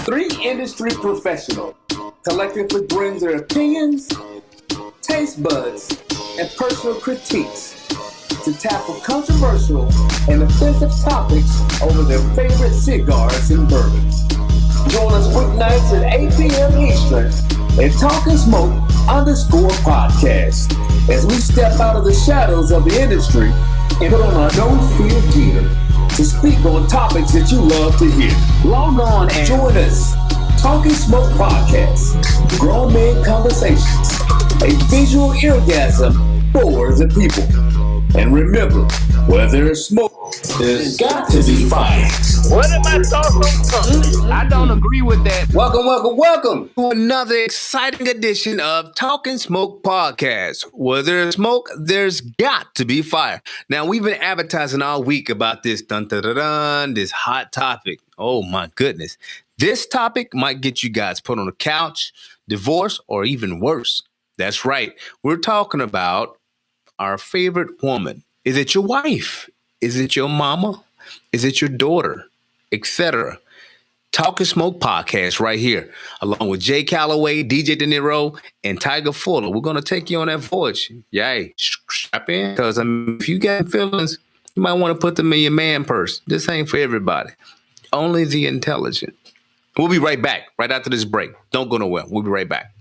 Three industry professionals collectively bring their opinions, taste buds, and personal critiques to tackle controversial and offensive topics over their favorite cigars and bourbon. Join us weeknights at 8 p.m. Eastern at Talking Smoke _podcast as we step out of the shadows of the industry and put on our no fear gear to speak on topics that you love to hear. Log on and join us. Talking Smoke Podcast. Grown Men Conversations. A visual orgasm for the people. And remember, where there's smoke, there's got to be fire. What am I talking? I don't agree with that. Welcome to another exciting edition of Talking Smoke Podcast. Where there's smoke, there's got to be fire. Now, we've been advertising all week about this this hot topic. Oh my goodness. This topic might get you guys put on the couch, divorced, or even worse. That's right. We're talking about our favorite woman. Is it your wife? Is it your mama? Is it your daughter? Etc. Talking Smoke Podcast right here, along with Jay Calloway, DJ De Niro, and Tiger Fuller. We're going to take you on that voyage. Yay, strap in. Because if you got feelings, you might want to put them in your man purse. This ain't for everybody. Only the intelligent. We'll be right back, right after this break. Don't go nowhere. We'll be right back.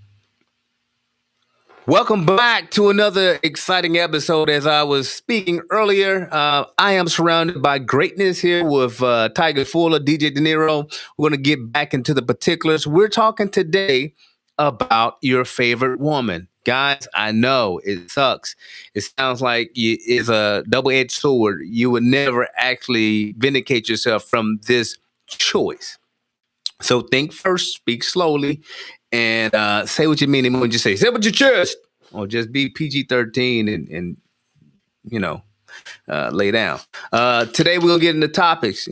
Welcome back to another exciting episode. As I was speaking earlier, I am surrounded by greatness here with Tiger Fuller, DJ De Niro. We're going to get back into the particulars. We're talking today about your favorite woman. Guys, I know it sucks. It sounds like it's a double-edged sword. You would never actually vindicate yourself from this choice. So think first, speak slowly, and say what you mean. And when you say it with your chest, or just be PG-13 and lay down. Today we're gonna get into topics.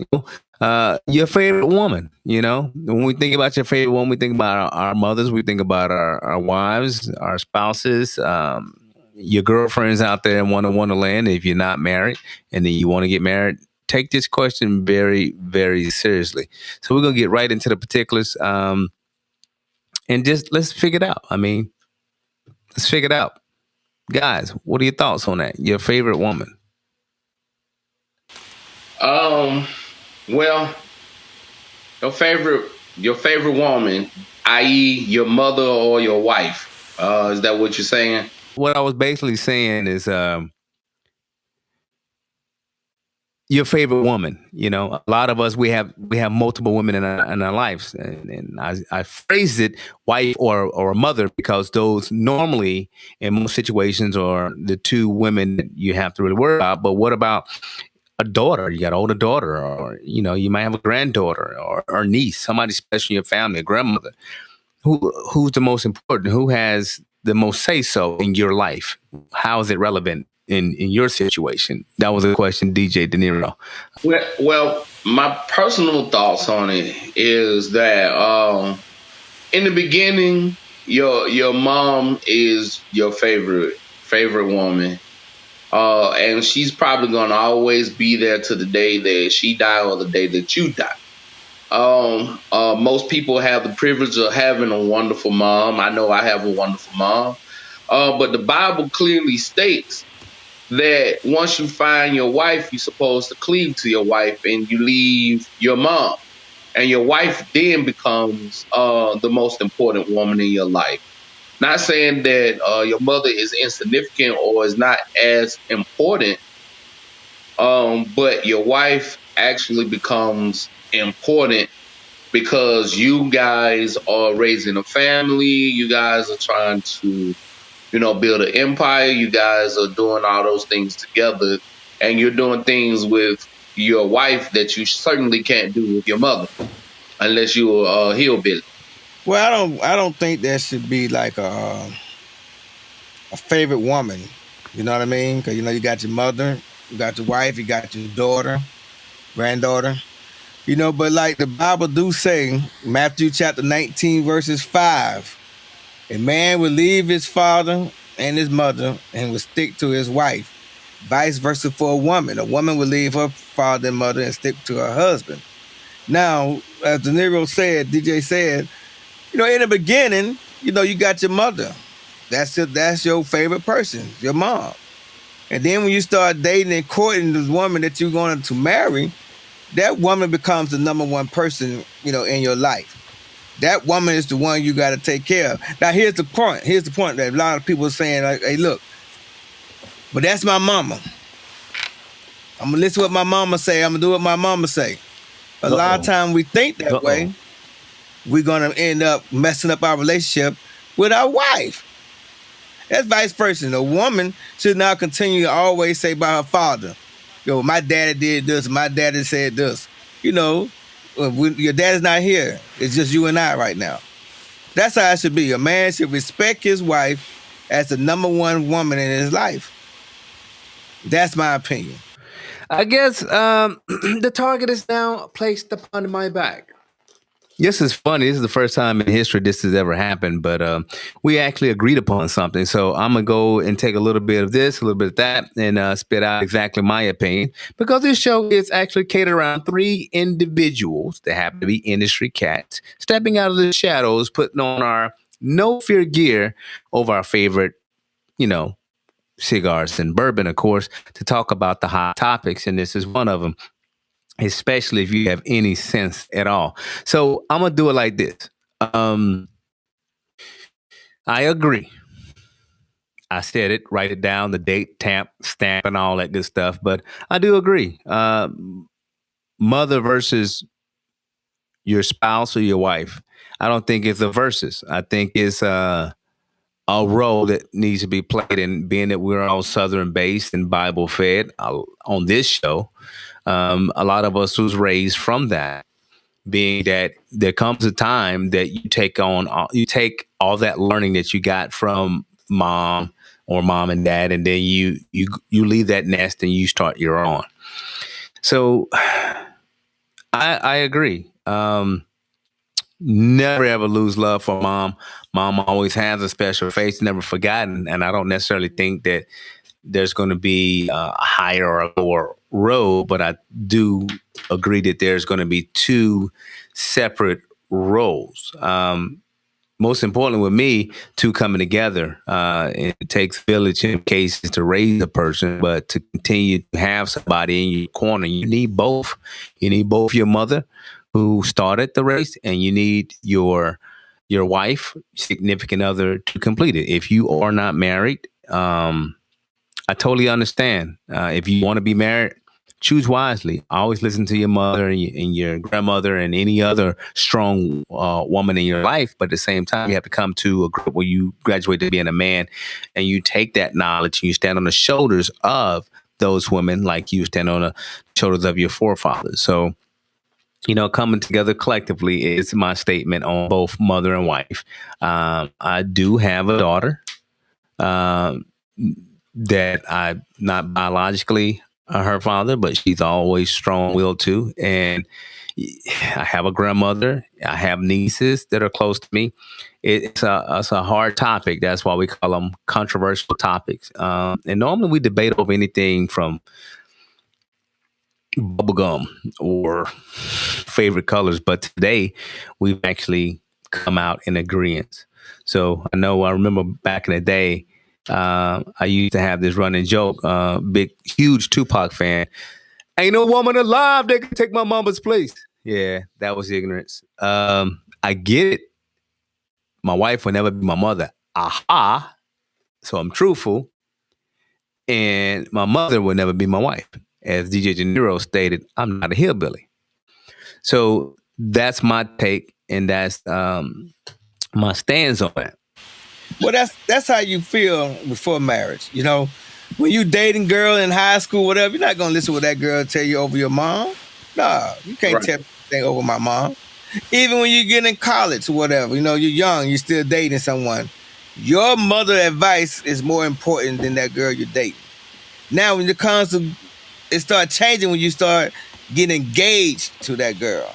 Your favorite woman. When we think about your favorite woman, we think about our mothers, we think about our wives, our spouses, your girlfriends out there in Wonderland. If you're not married and then you want to get married, take this question very, very seriously. So we're going to get right into the particulars and just let's figure it out. Let's figure it out. Guys, what are your thoughts on that? Your favorite woman? Well, your favorite woman, i.e. your mother or your wife. Is that what you're saying? What I was basically saying is your favorite woman. A lot of us, we have multiple women in our lives, and I phrase it wife or a mother because those normally in most situations are the two women that you have to really worry about. But what about a daughter? You got an older daughter, or you might have a granddaughter or niece, somebody special in your family, a grandmother. Who's the most important? Who has the most say so in your life? How is it relevant in your situation? That was a question, DJ De Niro. Well, my personal thoughts on it is that in the beginning, your mom is your favorite woman, and she's probably gonna always be there to the day that she died or the day that you die. Most people have the privilege of having a wonderful mom. I know I have a wonderful mom, but the Bible clearly states that once you find your wife, you're supposed to cleave to your wife and you leave your mom. And your wife then becomes the most important woman in your life. Not saying that your mother is insignificant or is not as important, but your wife actually becomes important because you guys are raising a family. You guys are trying to build an empire. You guys are doing all those things together, and you're doing things with your wife that you certainly can't do with your mother, unless you're a hillbilly. Well, I don't think there should be like a favorite woman. You know what I mean? Because you got your mother, you got your wife, you got your daughter, granddaughter. But like the Bible do say, Matthew chapter 19 verses 5. A man will leave his father and his mother and will stick to his wife. Vice versa for a woman. A woman will leave her father and mother and stick to her husband. Now, as the Nero said, DJ said, in the beginning, you got your mother. That's your favorite person, your mom. And then when you start dating and courting this woman that you're going to marry, that woman becomes the number one person, in your life. That woman is the one you got to take care of. Now, here's the point. Here's the point that a lot of people are saying, like, hey, look, but that's my mama. I'm going to listen to what my mama say. I'm going to do what my mama say. A lot of time we think that way, we're going to end up messing up our relationship with our wife. That's vice versa. A woman should not continue to always say by her father, my daddy did this, my daddy said this. Your daddy's not here. It's just you and I right now. That's how it should be. A man should respect his wife as the number one woman in his life. That's my opinion. I guess the target is now placed upon my back. This is funny. This is the first time in history this has ever happened, but we actually agreed upon something. So I'm going to go and take a little bit of this, a little bit of that, and spit out exactly my opinion. Because this show is actually catered around 3 individuals that happen to be industry cats, stepping out of the shadows, putting on our no fear gear over our favorite, cigars and bourbon, of course, to talk about the hot topics. And this is one of them, especially if you have any sense at all. So I'm going to do it like this. I agree. I said it, write it down, the date, stamp, and all that good stuff. But I do agree. Mother versus your spouse or your wife. I don't think it's a versus. I think it's a role that needs to be played. And being that we're all Southern based and Bible fed on this show, a lot of us was raised from that, being that there comes a time that you take all that learning that you got from mom or mom and dad, and then you leave that nest and you start your own. So I agree. Never ever lose love for mom. Mom always has a special face, never forgotten. And I don't necessarily think that there's going to be a higher or a lower road, but I do agree that there's going to be 2 separate roles. Most importantly with me, 2 coming together. It takes village in cases to raise a person, but to continue to have somebody in your corner, you need both. You need both your mother, who started the race, and you need your wife, significant other, to complete it. If you are not married, I totally understand. If you want to be married, choose wisely. Always listen to your mother and your grandmother and any other strong woman in your life. But at the same time, you have to come to a group where you graduate to being a man, and you take that knowledge and you stand on the shoulders of those women like you stand on the shoulders of your forefathers. So, coming together collectively is my statement on both mother and wife. I do have a daughter that I'm not biologically her father, but she's always strong-willed too. And I have a grandmother. I have nieces that are close to me. It's a hard topic. That's why we call them controversial topics. And normally we debate over anything from bubblegum or favorite colors, but today we've actually come out in agreement. So I remember back in the day, I used to have this running joke, huge Tupac fan. Ain't no woman alive that can take my mama's place. Yeah, that was ignorance. I get it. My wife will never be my mother. Aha. So I'm truthful. And my mother will never be my wife. As DJ De Niro stated, I'm not a hillbilly. So that's my take, and that's my stance on it. Well, that's how you feel before marriage. When you dating girl in high school, whatever, you're not gonna listen to what that girl tell you over your mom. Nah, you can't tell me anything over my mom. Even when you get in college or whatever, you're young, you're still dating someone. Your mother advice is more important than that girl you're dating. Now, when it comes to, it start changing when you start getting engaged to that girl.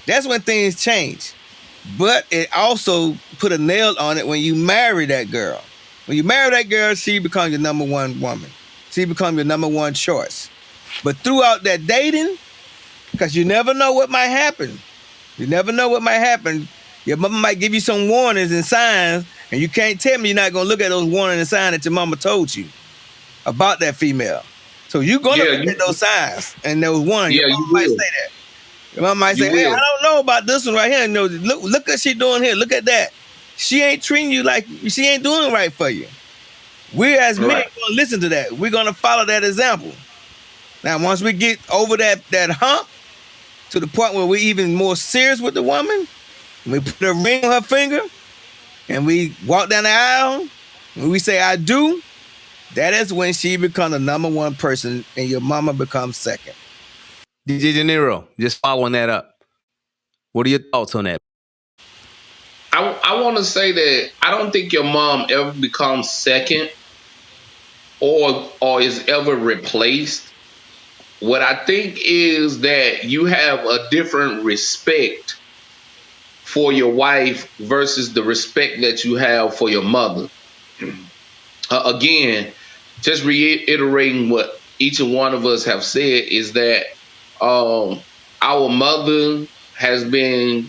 That's when things change. But it also put a nail on it when you marry that girl. When you marry that girl, she becomes your number one woman. She becomes your number one choice. But throughout that dating, Because you never know what might happen. You never know what might happen. Your mama might give you some warnings and signs, and you can't tell me you're not going to look at those warnings and signs that your mama told you about that female. So you're going to look at those signs and those warnings. Yeah, your mama might say that. Your mama might say, hey, I don't know about this one right here. No, look what she doing here. Look at that. She ain't treating you like, she ain't doing right for you. We as men going to listen to that. We're going to follow that example. Now, once we get over that hump to the point where we're even more serious with the woman, we put a ring on her finger and we walk down the aisle, when we say, I do, that is when she becomes the number one person and your mama becomes second. DJ De Niro, just following that up. What are your thoughts on that? I want to say that I don't think your mom ever becomes second or is ever replaced. What I think is that you have a different respect for your wife versus the respect that you have for your mother. Again, just reiterating what each and one of us have said is that our mother has been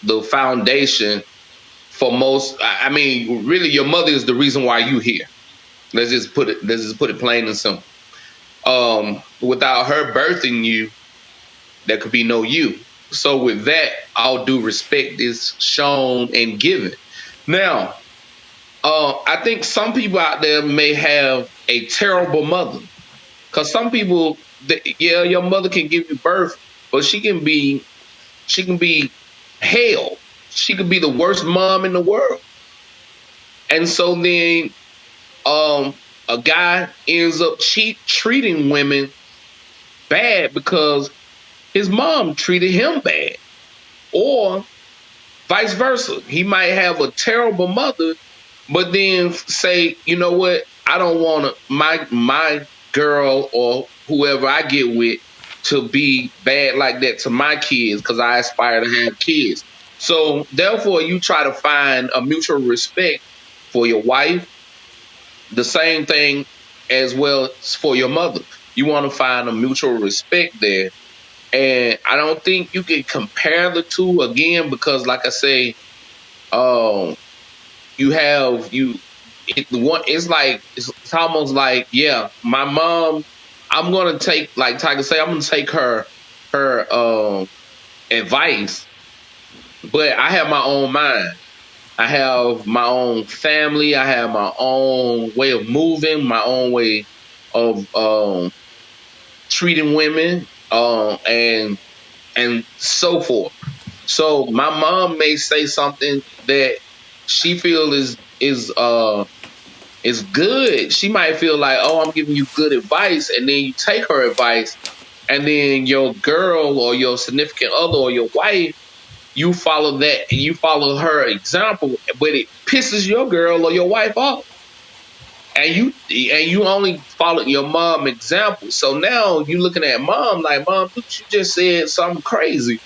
the foundation for most. I mean, really, your mother is the reason why you here. Let's just put it plain and simple. Without her birthing you, there could be no you. So with that, all due respect is shown and given. Now, I think some people out there may have a terrible mother. Because some people, your mother can give you birth, but she can be hell. She could be the worst mom in the world. And so then a guy ends up treating women bad because his mom treated him bad, or vice versa. He might have a terrible mother, but then say, you know what? I don't want my girl or whoever I get with to be bad like that to my kids because I aspire to have kids. So therefore, you try to find a mutual respect for your wife. The same thing as well as for your mother. You want to find a mutual respect there. And I don't think you can compare the two again because, like I say, it's almost like, yeah, my mom, I'm going to take, like Tiger say, I'm going to take her advice, but I have my own mind. I have my own family. I have my own way of moving, my own way of treating women, and so forth. So my mom may say something that she feels is good. She might feel like, oh, I'm giving you good advice, and then you take her advice, and then your girl or your significant other or your wife, you follow that and you follow her example, but it pisses your girl or your wife off. And you only followed your mom example. So now you looking at mom like, Mom, you just said something crazy.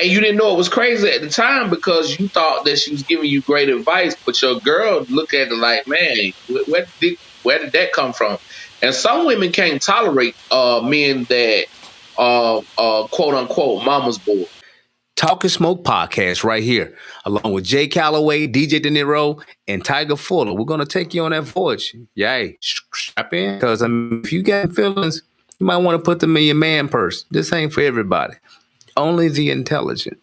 And you didn't know it was crazy at the time because you thought that she was giving you great advice, but your girl looked at it like, man, where did that come from? And some women can't tolerate men that quote unquote mama's boy. Talking Smoke Podcast right here, along with Jay Calloway, DJ De Niro, and Tiger Fuller. We're going to take you on that voyage. Yay, strap in. Because if you got feelings, you might want to put them in your man purse. This ain't for everybody. Only the intelligent.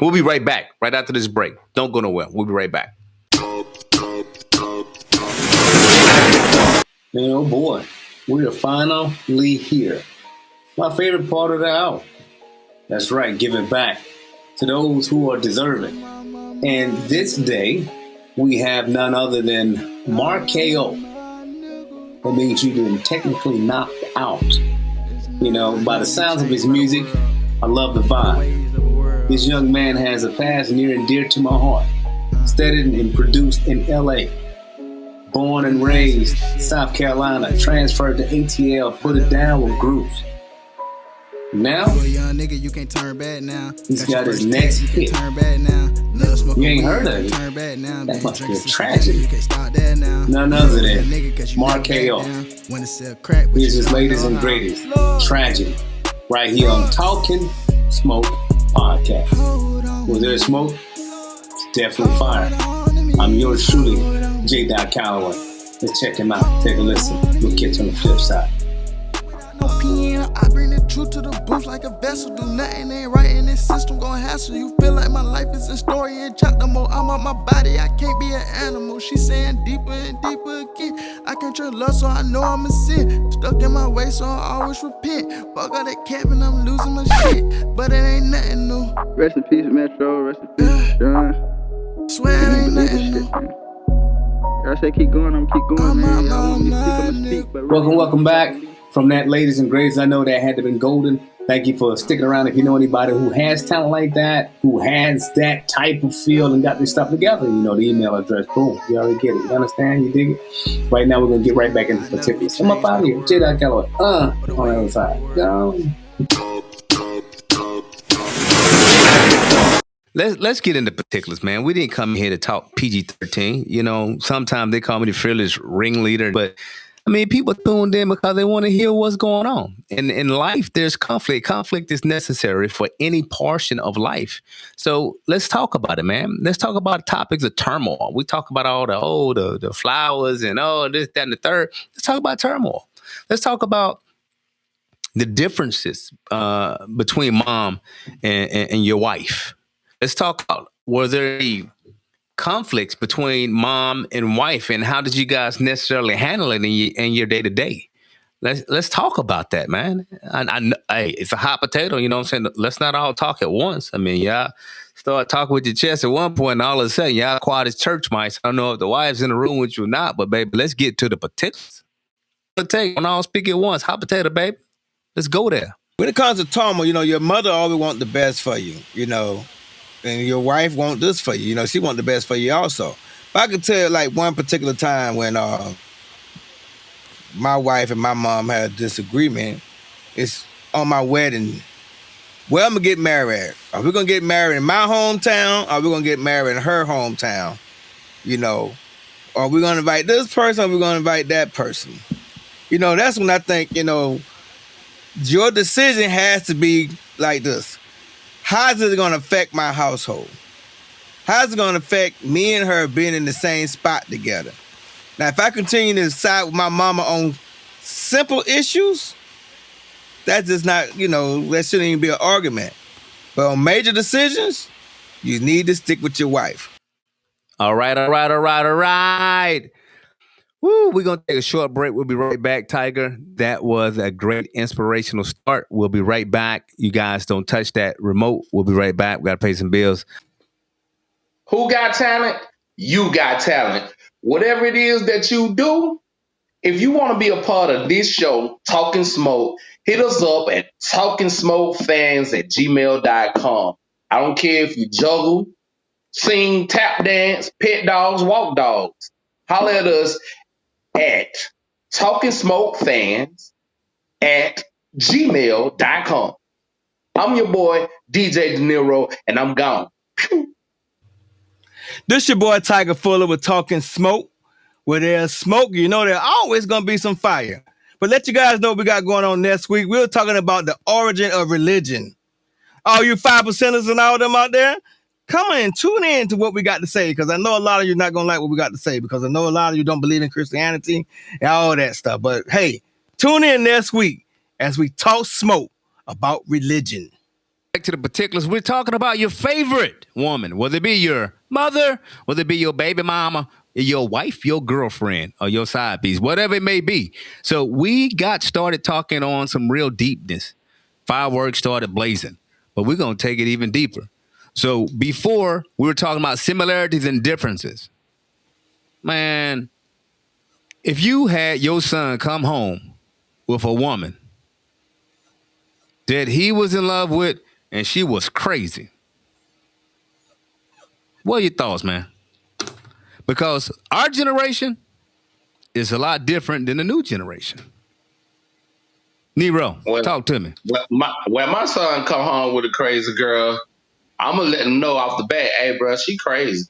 We'll be right back, right after this break. Don't go nowhere. We'll be right back. Man, oh boy, we are finally here. My favorite part of the hour. That's right, give it back to those who are deserving. And this day, we have none other than RKO. That means you've been technically knocked out. You know, by the sounds of his music, I love the vibe. This young man has a past near and dear to my heart. Studied and produced in LA. Born and raised South Carolina. Transferred to ATL, put it down with groups. Now, he's got his next hit. You ain't heard of it. That must be a tragedy. None other than RKO. Here's his latest and greatest, Tragedy. right here on Talking Smoke Podcast. Was there smoke? Definitely fire. I'm yours truly, J. Calloway. Let's check him out. Take a listen. We'll catch you on the flip side. I bring the truth to the booth like a vessel. Do nothing ain't right in this system, gon' hassle. You feel like my life is a story and chapter more. I'm out my body, I can't be an animal. She saying deeper and deeper again. I can't trust love, so I know I'm a sin. Stuck in my way, so I always repent. Fuck all that cabin, I'm losing my shit. But it ain't nothing new. Rest in peace, Metro. Rest in peace, Sean. Swear it ain't nothing new. I say keep going, I'm keep going, man. Y'all want me to speak, I'ma speak. But really, Welcome back. From that, ladies and greats, I know that had to been golden. Thank you for sticking around. If you know anybody who has talent like that, who has that type of feel and got this stuff together, you know, the email address, boom, you already get it. You understand? You dig it? Right now, we're going to get right back into the particulars. I'm up out of here. J. Calloway, on the other side. Go. Let's get into particulars, man. We didn't come here to talk PG-13. You know, sometimes they call me the fearless ringleader, but I mean, people tuned in because they want to hear what's going on. And in life, there's conflict. Conflict is necessary for any portion of life. So let's talk about it, man. Let's talk about topics of turmoil. We talk about all the flowers and this, that, and the third. Let's talk about turmoil. Let's talk about the differences between mom and your wife. Let's talk about, were there any conflicts between mom and wife, and how did you guys necessarily handle it in your day to day? Let's talk about that, man. Hey, it's a hot potato, you know what I'm saying? Let's not all talk at once. I mean, y'all start talking with your chest at one point, and all of a sudden, y'all quiet as church mice. I don't know if the wife's in the room with you or not, but baby, let's get to the particulars. When all speak at once, hot potato, baby. Let's go there. When it comes to turmoil, you know, your mother always want the best for you, you know. And your wife want this for you. You know, she want the best for you also. But I can tell you, like, one particular time when my wife and my mom had a disagreement. It's on my wedding. Where I'm going to get married. Are we going to get married in my hometown? Or are we going to get married in her hometown? You know, are we going to invite this person? Or are we going to invite that person? You know, that's when I think, you know, your decision has to be like this. How's it going to affect my household? How's it going to affect me and her being in the same spot together? Now, if I continue to side with my mama on simple issues, that's just not, you know, that shouldn't even be an argument. But on major decisions, you need to stick with your wife. All right. Woo, we're going to take a short break. We'll be right back, Tiger. That was a great inspirational start. We'll be right back. You guys don't touch that remote. We'll be right back. We got to pay some bills. Who got talent? You got talent. Whatever it is that you do, if you want to be a part of this show, Talking Smoke, hit us up at talkingsmokefans@gmail.com. I don't care if you juggle, sing, tap dance, pet dogs, walk dogs. Holler at us at talkingsmokefans@gmail.com. I'm your boy, DJ De Niro, and I'm gone. Pew. This your boy, Tiger Fuller, with Talking Smoke. Where there's smoke, you know there's always going to be some fire. But let you guys know what we got going on next week. We're talking about the origin of religion. All you 5%ers and all them out there, come in, tune in to what we got to say, because I know a lot of you are not going to like what we got to say, because I know a lot of you don't believe in Christianity and all that stuff. But hey, tune in next week as we talk smoke about religion. Back to the particulars. We're talking about your favorite woman, whether it be your mother, whether it be your baby mama, your wife, your girlfriend, or your side piece, whatever it may be. So we got started talking on some real deepness. Fireworks started blazing, but we're going to take it even deeper. So before, we were talking about similarities and differences. Man, if you had your son come home with a woman that he was in love with and she was crazy, what are your thoughts, man? Because our generation is a lot different than the new generation. Nero, talk to me. When my son come home with a crazy girl, I'm going to let him know off the bat, hey, bro, she crazy.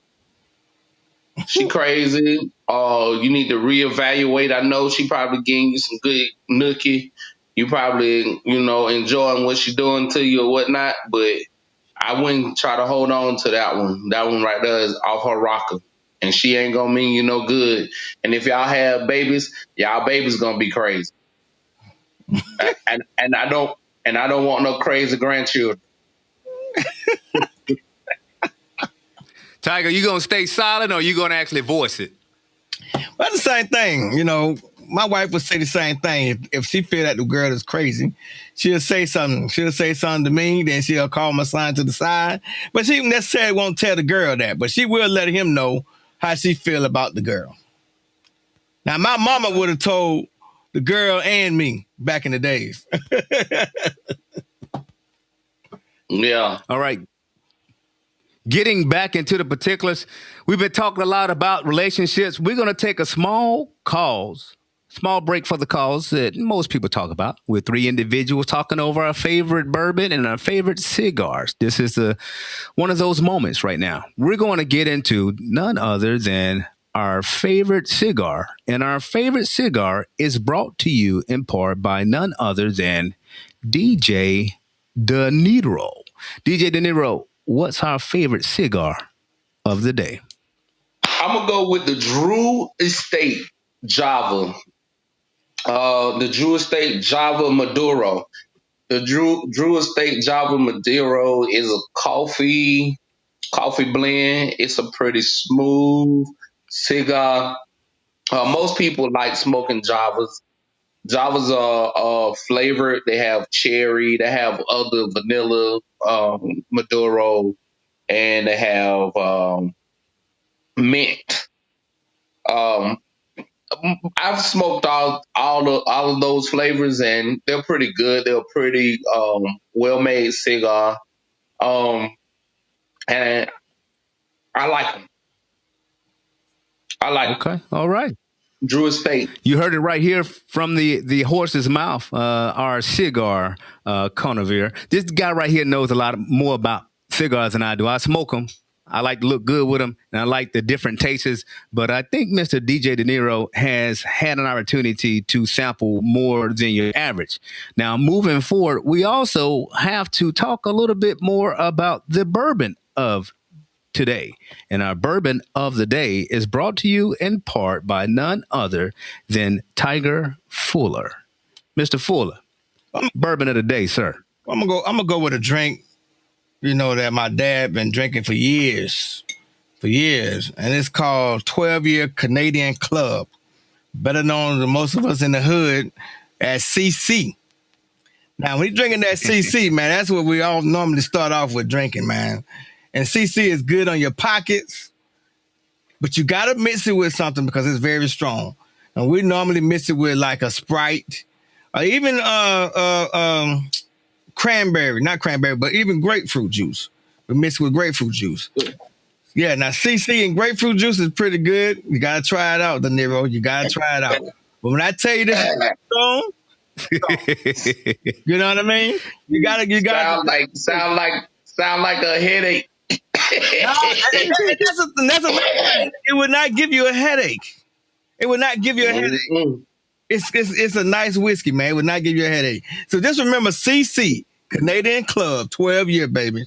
She crazy. You need to reevaluate. I know she probably getting you some good nookie, You probably, enjoying what she's doing to you or whatnot, but I wouldn't try to hold on to that one. That one right there is off her rocker. And she ain't gonna mean you no good. And if y'all have babies, y'all babies gonna be crazy. and I don't want no crazy grandchildren. Tiger, you gonna stay silent or you gonna actually voice it? Well, the same thing. My wife would say the same thing. If she feel that the girl is crazy, she'll say something. She'll say something to me, then she'll call my son to the side. But she necessarily won't tell the girl that, but she will let him know how she feel about the girl. Now, my mama would have told the girl and me back in the days. Yeah. All right. Getting back into the particulars, we've been talking a lot about relationships. We're going to take a small break for the calls that most people talk about. We're three individuals talking over our favorite bourbon and our favorite cigars. This is one of those moments right now. We're going to get into none other than our favorite cigar. And our favorite cigar is brought to you in part by none other than DJ De Niro. DJ De Niro, what's our favorite cigar of the day? I'm gonna go with the Drew Estate Java. The Drew Estate Java Maduro. The Drew Estate Java Maduro is a coffee blend. It's a pretty smooth cigar. Most people like smoking Javas. Javas are flavored. They have cherry. They have other vanilla, Maduro, and they have mint. Um, I've smoked all of those flavors, and they're pretty good. They're pretty well made cigar, and I like them. Okay, all right. Drew Estate. You heard it right here from the horse's mouth. Our cigar connoisseur. This guy right here knows a lot more about cigars than I do. I smoke them. I like to look good with them, and I like the different tastes. But I think Mr. DJ De Niro has had an opportunity to sample more than your average. Now, moving forward, we also have to talk a little bit more about the bourbon of today. And our bourbon of the day is brought to you in part by none other than Tiger Fuller. Mr. Fuller, bourbon of the day, sir. I'm gonna go with a drink, that my dad been drinking for years, and it's called 12-Year Canadian Club, better known to most of us in the hood as CC. Now, when you're drinking that CC, man, that's what we all normally start off with drinking, man. And CC is good on your pockets, but you got to mix it with something because it's very strong. And we normally mix it with like a Sprite or even not cranberry, but even grapefruit juice. We mix it with grapefruit juice. Yeah, now CC and grapefruit juice is pretty good. You got to try it out, De Niro. You got to try it out. But when I tell you this is strong, you know what I mean? You got to sound like a headache. That's a it would not give you a headache. It would not give you a headache. Mm-hmm. It's a nice whiskey, man. It would not give you a headache. So just remember CC, Canadian Club, 12-year, baby.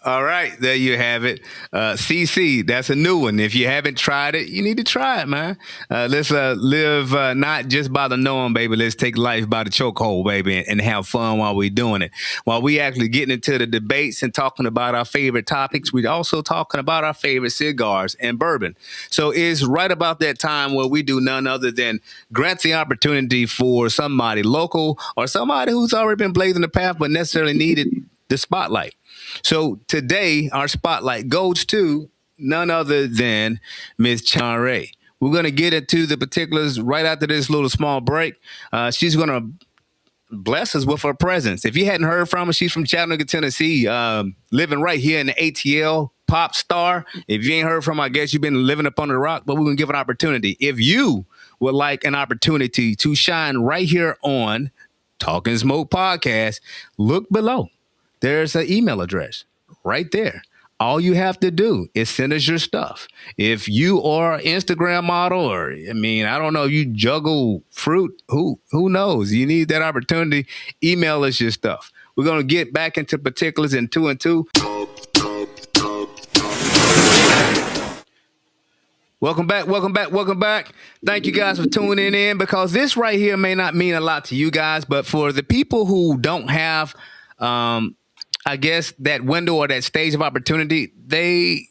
All right, there you have it. CC, that's a new one. If you haven't tried it, you need to try it, man. Let's live not just by the norm, baby. Let's take life by the chokehold, baby, and have fun while we're doing it. While we actually getting into the debates and talking about our favorite topics, we're also talking about our favorite cigars and bourbon. So it's right about that time where we do none other than grant the opportunity for somebody local or somebody who's already been blazing the path but necessarily needed the spotlight. So today, our spotlight goes to none other than Miss Chare. We're going to get into the particulars right after this little small break. She's going to bless us with her presence. If you hadn't heard from her, she's from Chattanooga, Tennessee, living right here in the ATL, pop star. If you ain't heard from her, I guess you've been living up under the rock, but we're going to give an opportunity. If you would like an opportunity to shine right here on Talking Smoke Podcast, look below. There's an email address right there. all you have to do is send us your stuff. If you are an Instagram model, or I mean, I don't know, you juggle fruit, who knows? You need that opportunity. Email us your stuff. We're gonna get back into particulars in 2 and 2. Welcome back. Thank you guys for tuning in, because this right here may not mean a lot to you guys, but for the people who don't have, I guess, that window or that stage of opportunity, they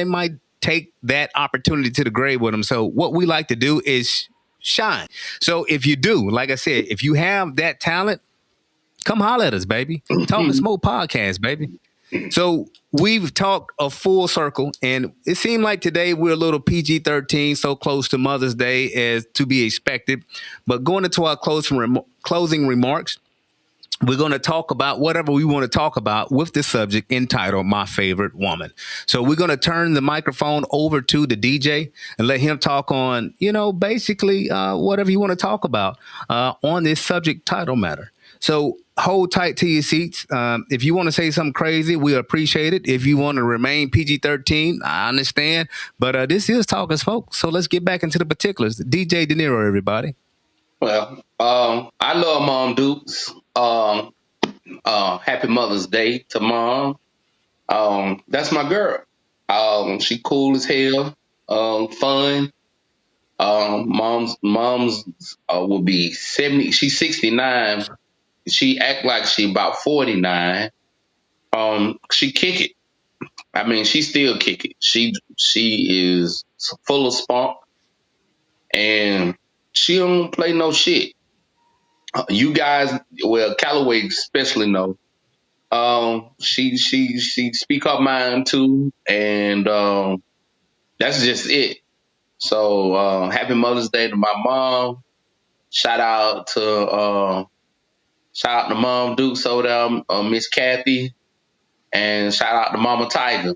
might take that opportunity to the grave with them. So what we like to do is shine. So if you do, like I said, if you have that talent, come holler at us, baby. Talk and Smoke podcast, baby. So we've talked a full circle, and it seemed like today we're a little PG-13, so close to Mother's Day as to be expected. But going into our closing remarks, we're going to talk about whatever we want to talk about with the subject entitled My Favorite Woman. So we're going to turn the microphone over to the DJ and let him talk on, basically whatever you want to talk about on this subject title matter. So hold tight to your seats. If you want to say something crazy, we appreciate it. If you want to remain PG-13, I understand. But this is Talking Smoke, so let's get back into the particulars. DJ De Niro, everybody. Well, I love Mom Dukes. Happy Mother's Day to Mom. That's my girl. She cool as hell. Fun. Mom's will be 70. She's 69. She act like she about 49. She kick it. I mean, she still kick it. She is full of spunk, and she don't play no shit. You guys, well, Callaway especially know. She speak her mind too, and that's just it. So happy Mother's Day to my mom. Shout out to Mom Dukes over there, Miss Kathy, and shout out to Mama Tiger.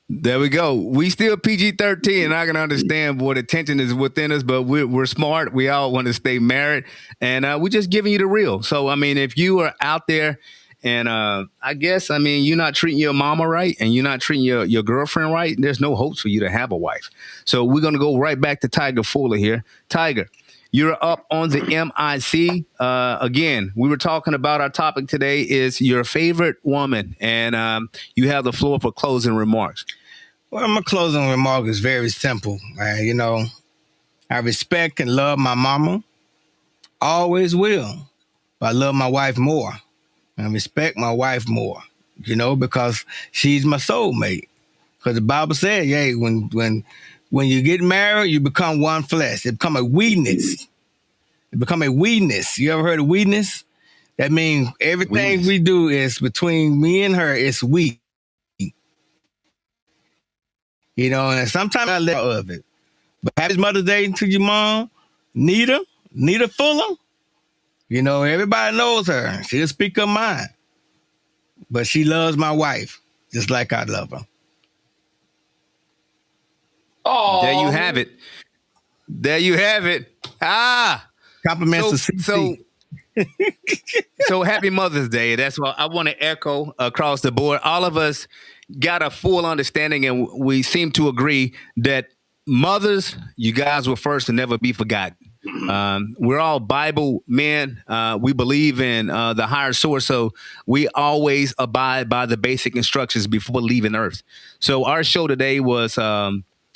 There we go. We still PG-13, and I can understand what attention is within us, but we're smart. We all want to stay married, and we're just giving you the real. So, I mean, if you are out there, and I guess, I mean, you're not treating your mama right, and you're not treating your girlfriend right, there's no hopes for you to have a wife. So we're going to go right back to Tiger Fuller here. Tiger, you're up on the MIC. Again, we were talking about our topic today is your favorite woman, and you have the floor for closing remarks. Well, my closing remark is very simple. I respect and love my mama. Always will. But I love my wife more. And respect my wife more. Because she's my soulmate. Because the Bible said, when you get married, you become one flesh. It become a we-ness. You ever heard of we-ness? That means everything we do is between me and her, it's we. And sometimes I let of it. But happy Mother's Day to your mom, Nita Fuller. Everybody knows her. She'll speak her mind. But she loves my wife, just like I love her. Oh, there you have it. Compliments to CC. So happy Mother's Day. That's what I want to echo across the board. All of us got a full understanding, and we seem to agree that mothers, you guys were first and never be forgotten. We're all Bible men. We believe in the higher source, so we always abide by the basic instructions before leaving Earth. So our show today was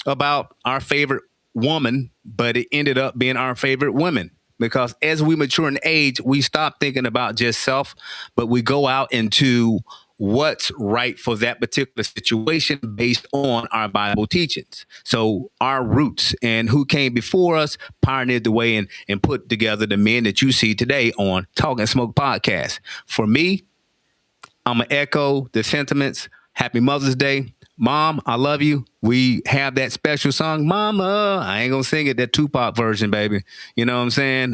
about our favorite woman, but it ended up being our favorite women. Because as we mature in age, we stop thinking about just self, but we go out into what's right for that particular situation based on our Bible teachings. So our roots and who came before us pioneered the way and put together the men that you see today on Talking Smoke podcast. For me, I'm going to echo the sentiments. Happy Mother's Day. Mom, I love you. We have that special song, Mama. I ain't going to sing it, that Tupac version, baby. You know what I'm saying?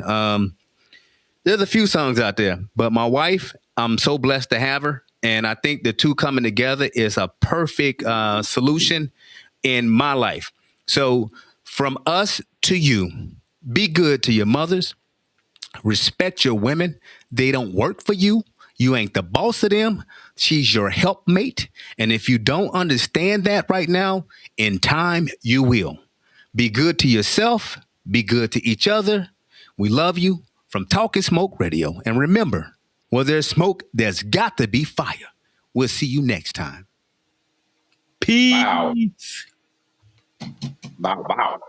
There's a few songs out there, but my wife, I'm so blessed to have her. And I think the two coming together is a perfect solution in my life. So from us to you, be good to your mothers. Respect your women. They don't work for you. You ain't the boss of them. She's your helpmate. And if you don't understand that right now, in time, you will. Be good to yourself. Be good to each other. We love you from Talking Smoke Radio. And remember, where there's smoke, there's got to be fire. We'll see you next time. Peace. Wow. Wow.